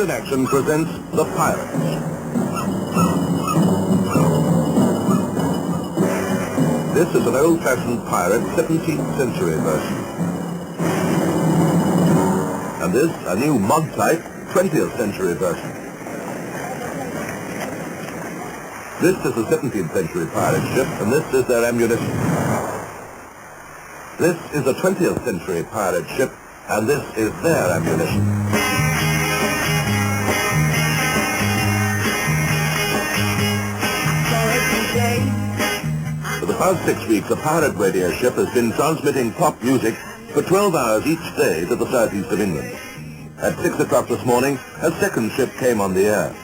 World in Action presents The Pirates. This is an old-fashioned pirate 17th century version. And this, a new mod-type 20th century version. This is a 17th century pirate ship, and this is their ammunition. This is a 20th century pirate ship, and this is their ammunition. For the past 6 weeks, a pirate radio ship has been transmitting pop music for 12 hours each day to the southeast of England. At 6 o'clock this morning, a second ship came on the air.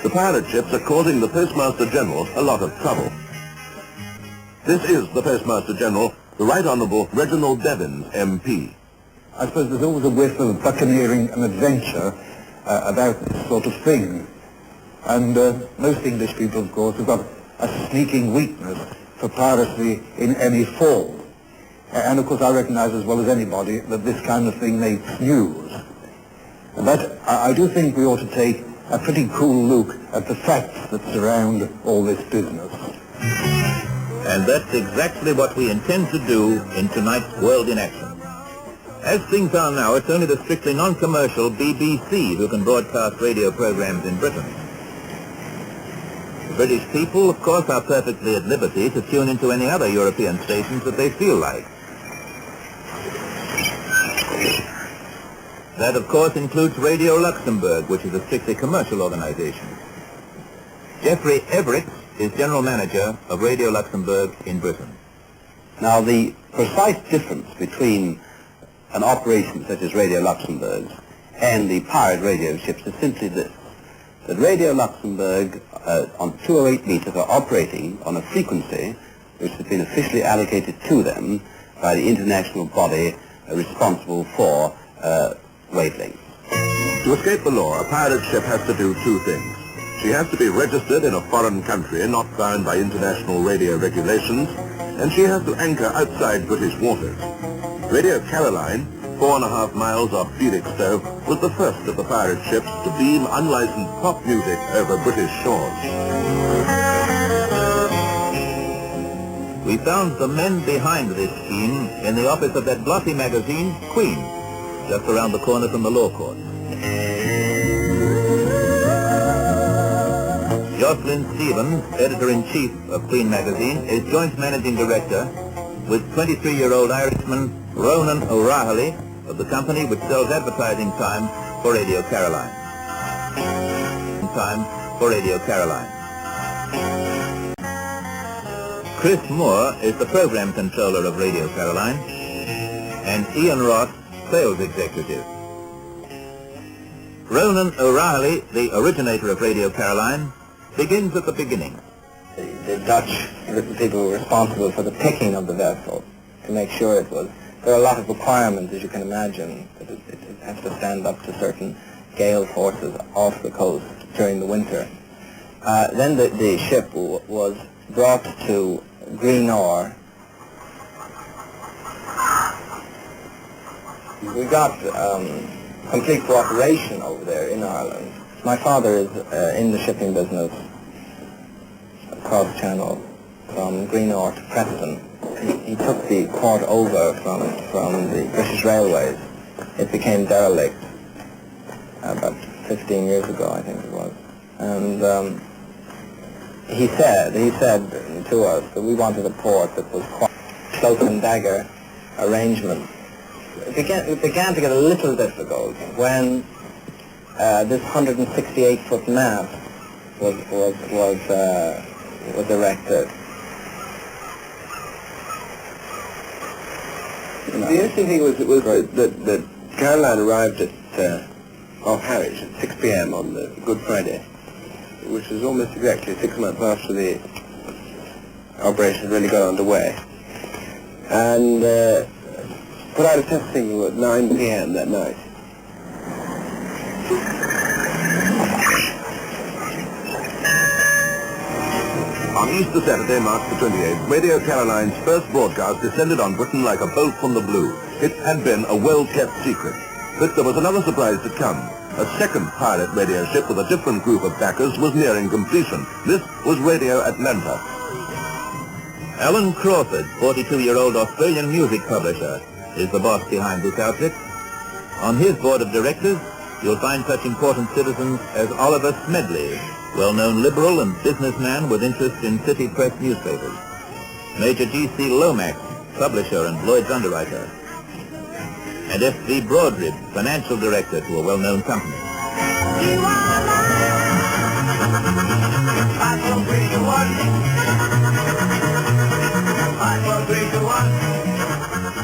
The pirate ships are causing the Postmaster General a lot of trouble. This is the Postmaster General, the Right Honourable Reginald Devins, MP. I suppose there's always a whiff of buccaneering and adventure about this sort of thing. And most English people, of course, have got a sneaking weakness for piracy in any form. And of course I recognise as well as anybody that this kind of thing makes news. But I do think we ought to take a pretty cool look at the facts that surround all this business. And that's exactly what we intend to do in tonight's World in Action. As things are now, it's only the strictly non-commercial BBC who can broadcast radio programs in Britain. The British people, of course, are perfectly at liberty to tune into any other European stations that they feel like. That, of course, includes Radio Luxembourg, which is a strictly commercial organization. Geoffrey Everett is General Manager of Radio Luxembourg in Britain. Now, the precise difference between an operation such as Radio Luxembourg and the pirate radio ships is simply this, that Radio Luxembourg on 208 meters are operating on a frequency which has been officially allocated to them by the international body responsible for wavelengths. To escape the law, a pirate ship has to do two things. She has to be registered in a foreign country, not bound by international radio regulations, and she has to anchor outside British waters. Radio Caroline, 4.5 miles off Felixstowe, was the first of the pirate ships to beam unlicensed pop music over British shores. We found the men behind this scheme in the office of that glossy magazine, Queen, just around the corner from the law court. Jocelyn Stevens, editor-in-chief of Queen magazine, is joint managing director with 23-year-old Irishman Ronan O'Rahilly of the company which sells advertising time for Radio Caroline. Chris Moore is the program controller of Radio Caroline, and Ian Ross, sales executive. Ronan O'Rahilly, the originator of Radio Caroline, begins at the beginning. The Dutch people were responsible for the picking of the vessel to make sure it was. There are a lot of requirements, as you can imagine. It has to stand up to certain gale forces off the coast during the winter. Then the ship was brought to Greenore. We got complete cooperation over there in Ireland. My father is in the shipping business across Channel from Greenore to Preston. He took the port over from the British Railways. It became derelict about 15 years ago, I think it was. And he said to us that we wanted a port that was quite cloak and dagger arrangement. It began to get a little difficult when this 168-foot mast was erected. The interesting thing was that Caroline arrived at off Harwich at 6 p.m. on the Good Friday, which was almost exactly 6 months after the operation had really got underway, and put out a test signal at 9 p.m. that night. On Easter Saturday, March the 28th, Radio Caroline's first broadcast descended on Britain like a bolt from the blue. It had been a well-kept secret. But there was another surprise to come. A second pirate radio ship with a different group of backers was nearing completion. This was Radio Atlanta. Alan Crawford, 42-year-old Australian music publisher, is the boss behind this outfit. On his board of directors, you'll find such important citizens as Oliver Smedley, well-known liberal and businessman with interest in city press newspapers. Major G.C. Lomax, publisher and Lloyd's underwriter. And F.V. Broadrib, financial director to a well-known company.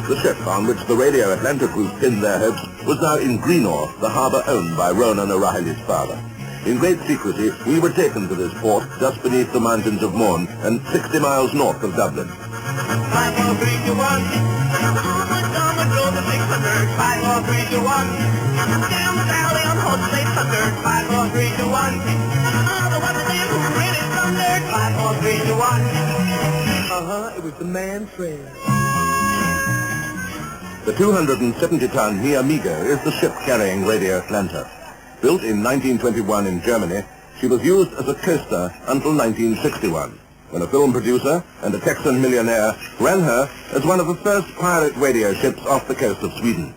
The ship on which the Radio Atlanta group pinned their hopes was now in Greenore, the harbour owned by Ronan O'Reilly's father. In great secrecy, we were taken to this port just beneath the mountains of Mourne and 60 miles north of Dublin. It was the man friend. The 270-ton Mi Amigo is the ship carrying Radio Atlanta. Built in 1921 in Germany, she was used as a coaster until 1961, when a film producer and a Texan millionaire ran her as one of the first pirate radio ships off the coast of Sweden.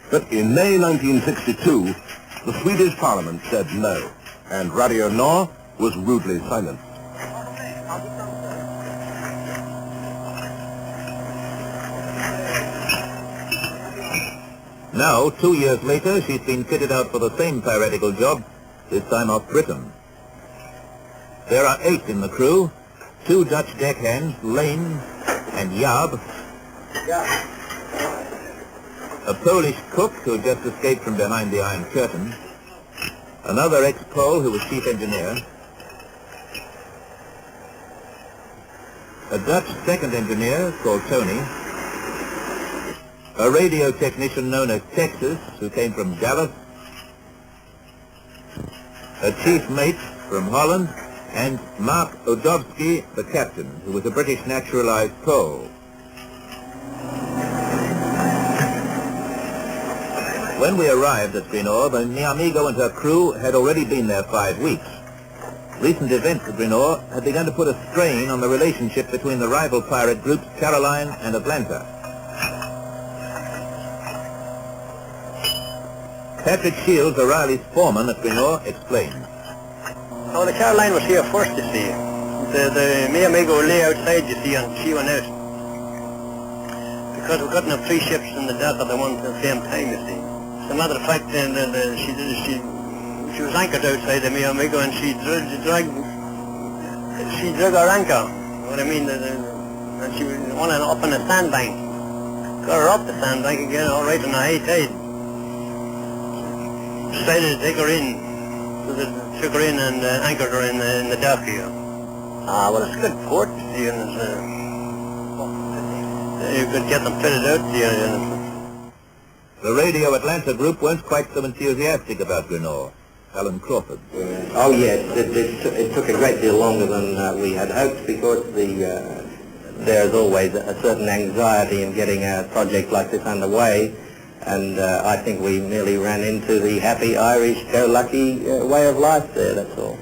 But in May 1962, the Swedish Parliament said no, and Radio Norr was rudely silenced. Now, 2 years later, she's been fitted out for the same piratical job, this time off Britain. There are 8 in the crew, 2 Dutch deckhands, Lane and Jaab, a Polish cook who just escaped from behind the Iron Curtain, another ex-Pole who was chief engineer, a Dutch second engineer called Tony, a radio technician known as Texas, who came from Dallas, a chief mate from Holland, and Mark Odowski, the captain, who was a British naturalized Pole. When we arrived at Greenore, the Mi Amigo and her crew had already been there 5 weeks. Recent events at Greenore had begun to put a strain on the relationship between the rival pirate groups Caroline and Atlanta. Patrick Shields, O'Reilly's foreman at Greenore, explained. Oh, the Caroline was here first, you see. The Mi Amigo lay outside, you see, and she went out. Because we couldn't have 3 ships in the dock at the same time, you see. As a matter of fact, she was anchored outside the Mi Amigo, and she drug her anchor. What I mean, and she was up on a sandbank. Got her up the sandbank again, all right on the high tide. Decided to take her in, so they took her in and anchored her in the dock here. Well, it's a good port, you see, and you could get them fitted out here. The Radio Atlanta group weren't quite so enthusiastic about Greenore. Alan Crawford. Oh yes, it took a great deal longer than we had hoped, because there's always a certain anxiety in getting a project like this underway. And I think we merely ran into the happy Irish go-lucky way of life there, that's all.